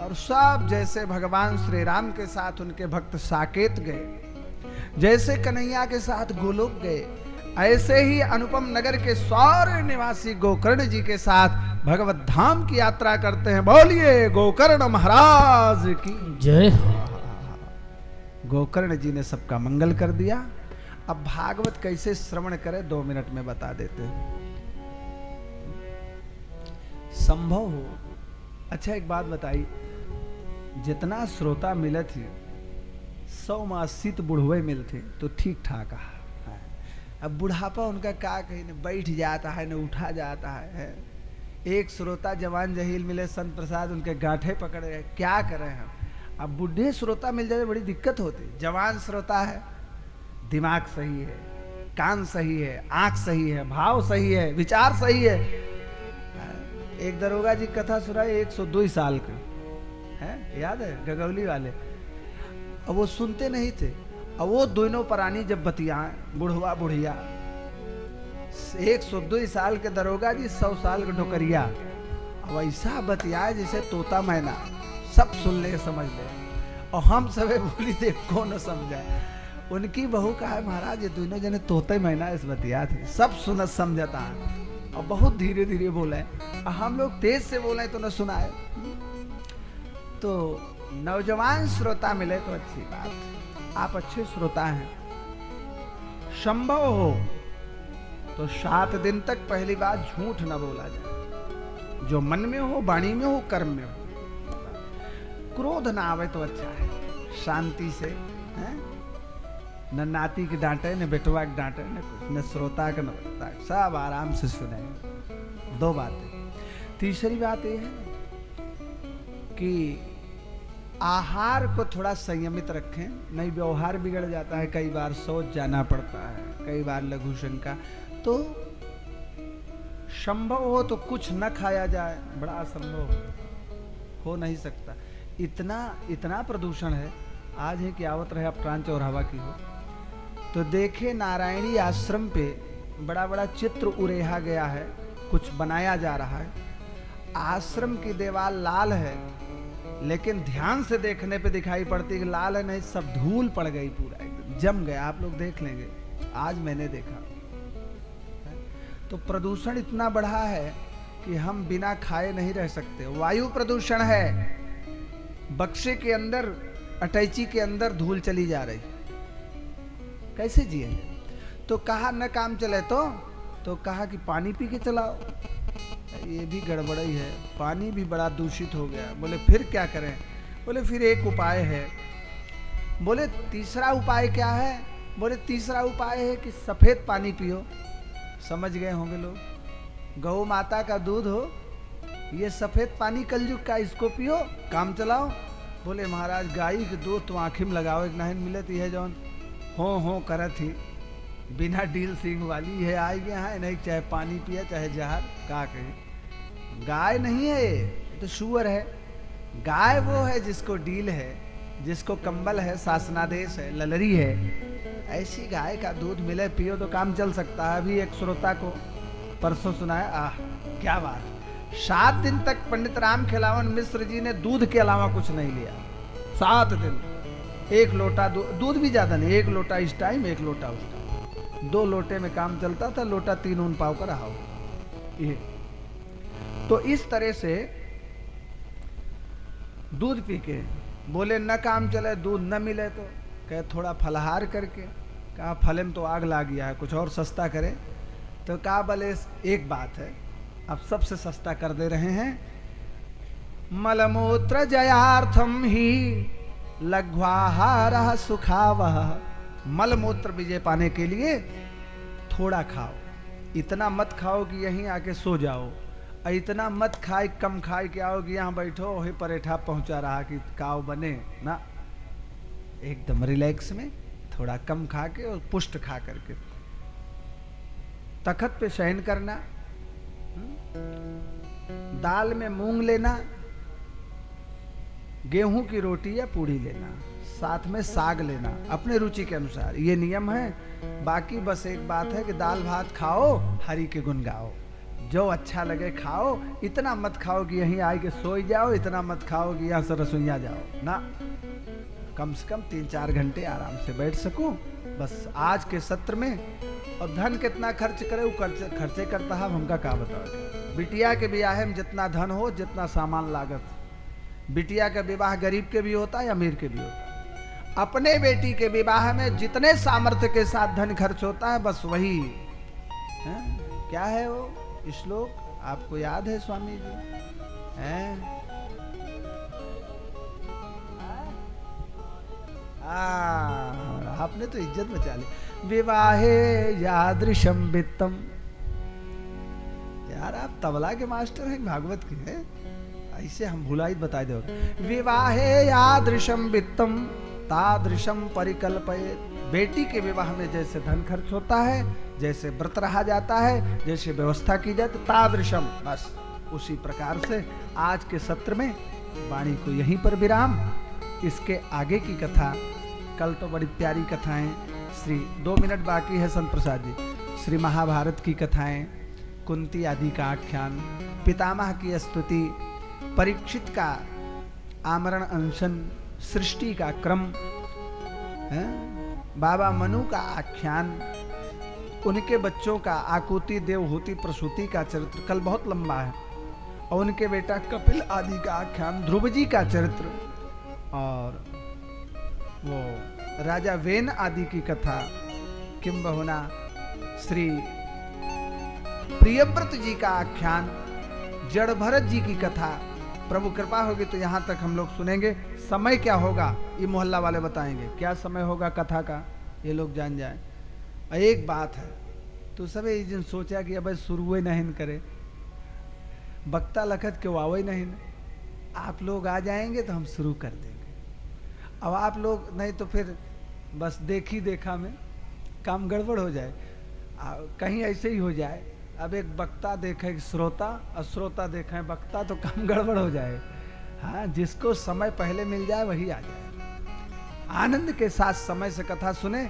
और सब जैसे भगवान श्री राम के साथ उनके भक्त साकेत गए, जैसे कन्हैया के साथ गोलोक गए, ऐसे ही अनुपम नगर के सौर्य निवासी गोकर्ण जी के साथ भगवत धाम की यात्रा करते हैं। बोलिए गोकर्ण महाराज की जय। गोकर्ण जी ने सबका मंगल कर दिया। अब भागवत कैसे श्रवण करें 2 मिनट में बता देते हैं। संभव हो। अच्छा एक बात बताई, जितना श्रोता मिले थे 100 में 80 तो बुढ़वे मिलते तो ठीक ठाक है। अब बुढ़ापा उनका का कहीं न बैठ जाता है न उठा जाता है। एक श्रोता जवान जहील मिले संत प्रसाद, उनके गांठे पकड़ गए, क्या करें हम। अब बुढ़े श्रोता मिल जाए बड़ी दिक्कत होती। जवान श्रोता है, दिमाग सही है, कान सही है, आंख सही है, भाव सही है, विचार सही है। एक दरोगा जी कथा सुनाए 102 साल के है, याद है, गगौली वाले। अब वो सुनते नहीं थे। अब वो दोनों प्राणी जब बतियाए, बुढ़वा बुढ़िया, 102 साल के दरोगा जी 100 साल के डोकरिया, अब ऐसा बतियाए जैसे तोता मैना, सब सुन ले समझ ले। और हम सबे बोली थे कौन समझा। उनकी बहू कहा महाराज ये दोनों जने तोते मैना इस बतिया थे, सब सुनत समझता है। और बहुत धीरे धीरे बोले, हम लोग तेज से बोले तो न सुनाए। तो नौजवान श्रोता मिले तो अच्छी बात, आप अच्छे श्रोता हैं। संभव हो तो 7 दिन तक पहली बात झूठ न बोला जाए, जो मन में हो, वाणी में हो, कर्म में हो। क्रोध ना आवे तो अच्छा है, शांति से है? न नाती के डांटे, न बेटवा के डांटे, न कुछ, न श्रोता के, न वक्ता के, सब आराम से सुने। 2 बातें। तीसरी बात यह है कि आहार को थोड़ा संयमित रखें, नहीं व्यवहार बिगड़ जाता है। कई बार सोच जाना पड़ता है, कई बार लघु शंका। तो संभव हो तो कुछ न खाया जाए, बड़ा असंभव हो नहीं सकता। इतना प्रदूषण है। आज है कि आवत रहे अपरांच और हवा की हो तो देखे नारायणी आश्रम पे बड़ा बड़ा चित्र उरेहा गया है, कुछ बनाया जा रहा है। आश्रम की दीवार लाल है, लेकिन ध्यान से देखने पे दिखाई पड़ती है कि लाल है नहीं, सब धूल पड़ गई, पूरा एकदम जम गया। आप लोग देख लेंगे, आज मैंने देखा। तो प्रदूषण इतना बढ़ा है कि हम बिना खाए नहीं रह सकते। वायु प्रदूषण है, बक्से के अंदर, अटैची के अंदर धूल चली जा रही, कैसे जिए। तो कहा न काम चले तो कहा कि पानी पी के चलाओ, ये भी गड़बड़ी है, पानी भी बड़ा दूषित हो गया। बोले फिर क्या करें। बोले फिर एक उपाय है। बोले तीसरा उपाय क्या है। बोले तीसरा उपाय है कि सफेद पानी पियो। समझ गए होंगे लोग, गौ माता का दूध हो, ये सफेद पानी कलयुग का, इसको पियो, काम चलाओ। बोले महाराज गाय के दूध तो आँखी में लगाओ, एक नहीं मिले तो यह जौन हो करत ही बिना डील सिंह वाली है आई गया है, नहीं चाहे पानी पिया चाहे जहर, का कहे। गाय नहीं है ये तो सुअर है। गाय वो है जिसको डील है, जिसको कंबल है, शासनादेश है, ललरी है। ऐसी गाय का दूध मिले पियो तो काम चल सकता है। अभी एक श्रोता को परसों सुनाया, आह क्या बात। 7 दिन तक पंडित राम खिलावन मिश्र जी ने दूध के अलावा कुछ नहीं लिया। 7 दिन 1 लोटा दूध भी ज्यादा नहीं, 1 लोटा इस टाइम 1 लोटा उस टाइम, 2 लोटे में काम चलता था। लोटा 3 ऊन पाव का रहा हो ये। तो इस तरह से दूध पी के बोले न काम चले, दूध न मिले तो कहे थोड़ा फलहार करके। कहा फले में तो आग ला गया है, कुछ और सस्ता करे। तो कहा भले एक बात है, अब सबसे सस्ता कर दे रहे हैं। मलमूत्र जयार्थम ही लघ्वाहारः सुखावह। मलमूत्र विजय पाने के लिए थोड़ा खाओ, इतना मत खाओ कि यहीं आके सो जाओ, इतना मत खाए कम खाए कि आओ कि यहाँ बैठो वही परेठा पहुंचा रहा कि काव बने ना। एकदम रिलैक्स में थोड़ा कम खा के और पुष्ट खा करके तखत पे शयन करना। दाल में मूंग लेना, गेहूं की रोटी या पूड़ी लेना, साथ में साग लेना अपने रुचि के अनुसार, ये नियम है। बाकी बस एक बात है कि दाल भात खाओ, हरि के गुण गाओ, जो अच्छा लगे खाओ। इतना मत खाओ कि यहीं आए के सोई जाओ, इतना मत खाओ कि यहाँ से रसोईया जाओ ना। कम से कम 3-4 घंटे आराम से बैठ सकूं बस आज के सत्र में। और धन कितना खर्च करे वो खर्चे करता है, हमका क्या बताओ। बिटिया के ब्याह में जितना धन हो, जितना सामान लागत, बिटिया का विवाह गरीब के भी होता है अमीर के भी होता है। अपने बेटी के विवाह में जितने सामर्थ्य के साथ धन खर्च होता है, बस वही है। क्या है वो श्लोक, आपको याद है स्वामी जी? हैं? आपने तो इज्जत बचा ली। विवाहे यादृशम वित्तम। यार आप तबला के मास्टर हैं, भागवत के हैं, ऐसे हम भुलाई बता दो। विवाहे यादृशम वित्तम तादृशम परिकल्पयेत्। बेटी के विवाह में जैसे धन खर्च होता है, जैसे व्रत रहा जाता है, जैसे व्यवस्था की जाती, तादृशम, बस उसी प्रकार से आज के सत्र में वाणी को यहीं पर विराम। इसके आगे की कथा, कल तो बड़ी प्यारी कथाएं, श्री 2 मिनट बाकी है संत प्रसाद जी, श्री महाभारत की कथाएं, कुंती आदि का आख्यान, पितामह की स्तुति, परीक्षित का आमरण अनशन, सृष्टि का क्रम, बाबा मनु का आख्यान, उनके बच्चों का आकुति, देवहूति, प्रसूति का चरित्र कल बहुत लंबा है, और उनके बेटा कपिल आदि का आख्यान, ध्रुव जी का चरित्र, और वो राजा वेन आदि की कथा, किंबहुना श्री प्रियव्रत जी का आख्यान, जड़ भरत जी की कथा। प्रभु कृपा होगी तो यहाँ तक हम लोग सुनेंगे। समय क्या होगा ये मोहल्ला वाले बताएंगे, क्या समय होगा कथा का, ये लोग जान जाए। एक बात है, तो सब इस दिन सोचा कि अब शुरू नहीं करे, बक्ता लखत क्यों आवे नहीं, आप लोग आ जाएंगे तो हम शुरू कर देंगे। अब आप लोग नहीं तो फिर बस देखी देखा में काम गड़बड़ हो जाए, कहीं ऐसे ही हो जाए। अब एक वक्ता देखे श्रोता और श्रोता देखे वक्ता, तो काम गड़बड़ हो जाए। हाँ, जिसको समय पहले मिल जाए वही आ जाए। आनंद के साथ समय से कथा सुने।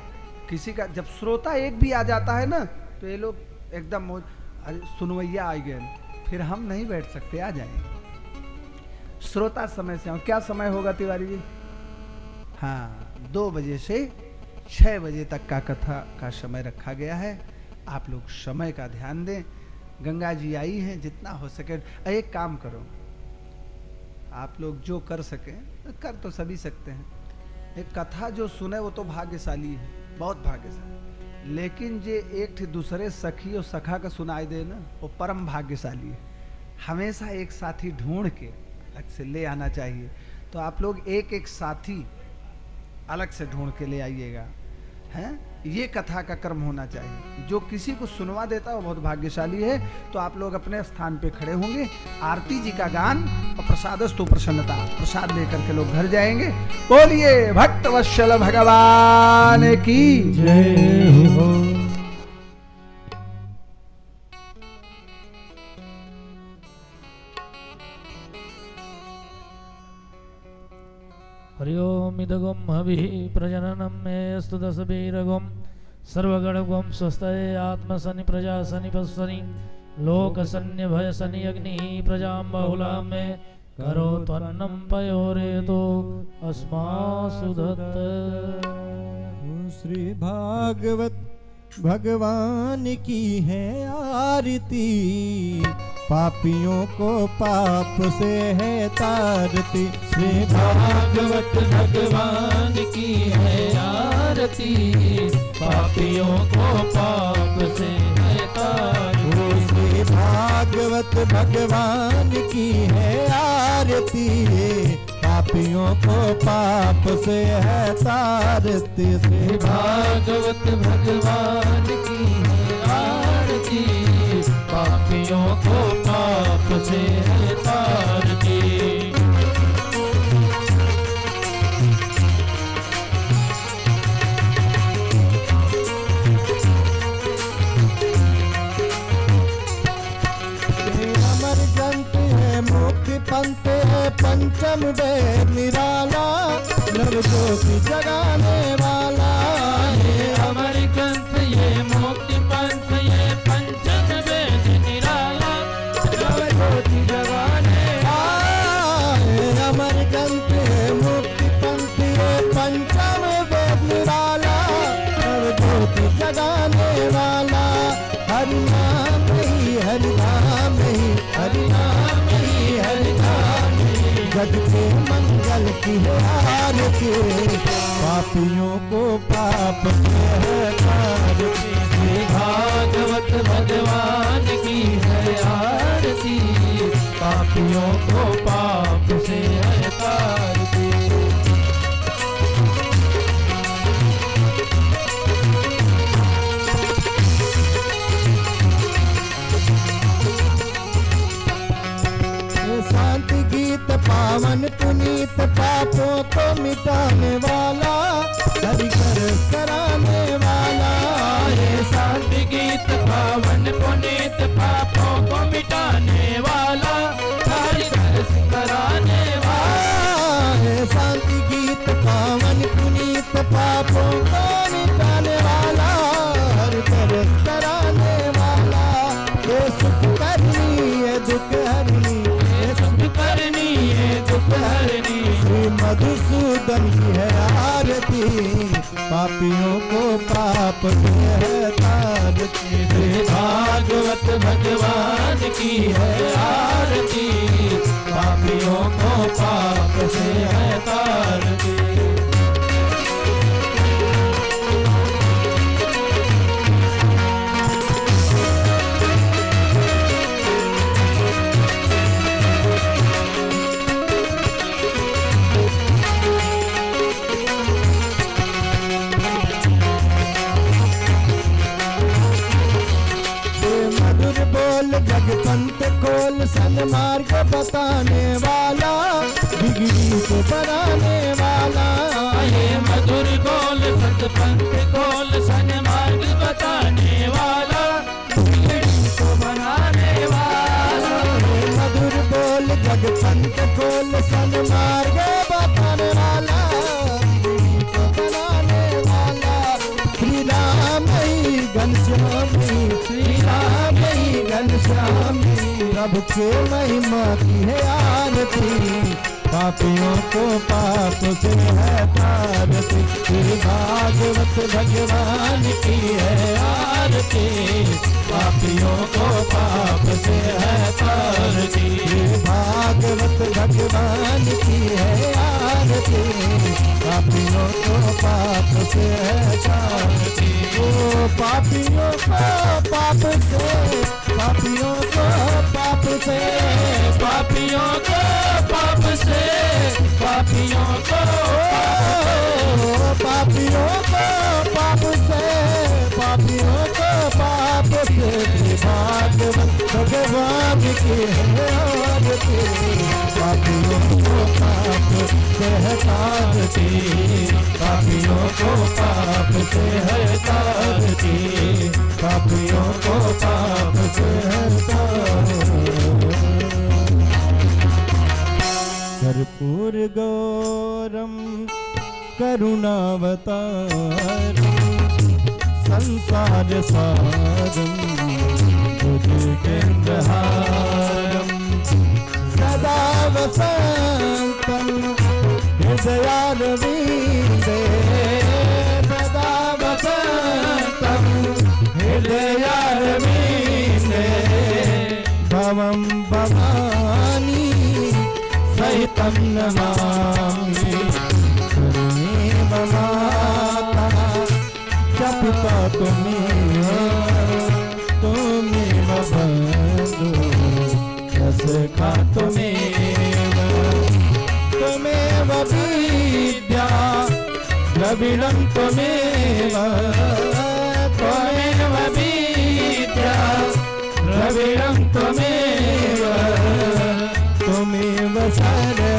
किसी का जब श्रोता एक भी आ जाता है ना, तो ये लोग एकदम सुनवैया आ गए, फिर हम नहीं बैठ सकते, आ जाएंगे। श्रोता समय से, क्या समय होगा तिवारी जी? हाँ, 2 बजे से 6 बजे तक का कथा का समय रखा गया है। आप लोग समय का ध्यान दें। गंगा जी आई हैं, जितना हो सके। एक काम करो, आप लोग जो कर सके, कर तो सभी सकते हैं। एक कथा जो सुने वो तो भाग्यशाली है, बहुत भाग्यशाली। लेकिन जे एक थी दूसरे सखी और सखा का सुनाई दे ना, वो परम भाग्यशाली है। हमेशा एक साथी ढूंढ के अलग से ले आना चाहिए। तो आप लोग एक एक साथी अलग से ढूंढ के ले आइएगा, हैं? ये कथा का कर्म होना चाहिए। जो किसी को सुनवा देता है वो बहुत भाग्यशाली है। तो आप लोग अपने स्थान पे खड़े होंगे, आरती जी का गान और प्रसादस्तु प्रसन्नता, प्रसाद लेकर के लोग घर जाएंगे। बोलिए भक्त वत्सल भगवान की जय हो। हरिओमिदगुम हविः प्रजननं मे अस्तु दशवीरगुम सर्वगणगुम स्वस्तये आत्मसनि प्रजासनि पस्सनि लोकसन्य भयसनि अग्निः प्रजां बहुलां मे करोत्वन्नं पयोरेतो अस्मासु दत्त। श्री भागवत भगवान की है आरती, पापियों को पाप से है तारती। श्री भागवत भगवान की है आरती, पापियों को पाप से है तारती। श्री भागवत भगवान की है आरती, पापियों को पाप से है तारती। श्री भागवत भगवान की है आरती, पापियों को पाप से है तारती। अमर ग्रंथ है, मुक्ति पंथ है, पंचम वेद निराला, नवज्योति जगाने वाला। ये अमर ग्रंथ, ये मुक्ति पंथ, ये पंचम वेद निराला, नवज्योति जगाने वाला। अमर ग्रंथ है, मुक्ति पंथ है, पंचम वेद निराला, नवज्योति जगाने वाला। हरि नाम ही हरि नाम ही, हरि नाम ही हरि नाम ही, जग के मंगल की है आरती, पापियों को पाप से है तारती। श्री भागवत भगवान की है आरती, पावन पुनीत पापों को मिटाने वाला, हरि कर कराने वाला। ये शांति गीत पावन पुनीत पापों को मिटाने वाला, हरि कर कराने वाला। ये शांति गीत पावन पुनीत पापों को मिटाने वाला, हरि कर कराने वाला। ये सुख करनी ये दुख हरनी, ये सुख करनी ये दुख हरनी। श्री मधुसूदन की है आरती, पापियों को पाप से है तारती। श्री भागवत भगवान की है आरती, पापियों को पाप से है तारती। जगपंत खोल सन्मार्ग बताने वाला, बिगड़ी को बनाने वाला। ये मधुर बोल सतपंथ खोल सन्मार्ग बताने वाला, बिगड़ी को बनाने वाला। ये मधुर बोल जगपंत खोल सन्मार्ग बताने वाला, बिगड़ी को बनाने वाला। श्री राम ही घनश्यामी, श्री राम ही घनश्यामी, प्रभु के महिमा की है आरती, पापियों को पाप से है तारती। श्री भागवत भगवान की है आरती, पापियों को पाप से है तारती। श्री भागवत भगवान की है आरती, पापियों को पाप से है तारती। ओ पापियों को पाप से, पापियों को पाप से, पापियों को पाप से, पापियों को पापियों को पाप से, पापियों को पाप से। भागवत भगवान की है आरती, पापियों को पाप से है तारती, पापियों को पाप से है तारती, पापियों को पाप से है तारती। कर्पूर गौरम करुणावतारम, संसार सारम भुजगेन्द्रहारम, सदा वसन्तं हृदयारविन्दे, सदा वसन्तं हृदयारविन्दे। भवं भवानी सहितं नमामि, त्वमेव माता च पिता त्वमेव, त्वमेव बन्धु च सखा त्वमेव, त्वमेव विद्या द्रविणं त्वमेव, त्वमेव विद्या द्रविणं त्वमेव, त्वमेव शरणं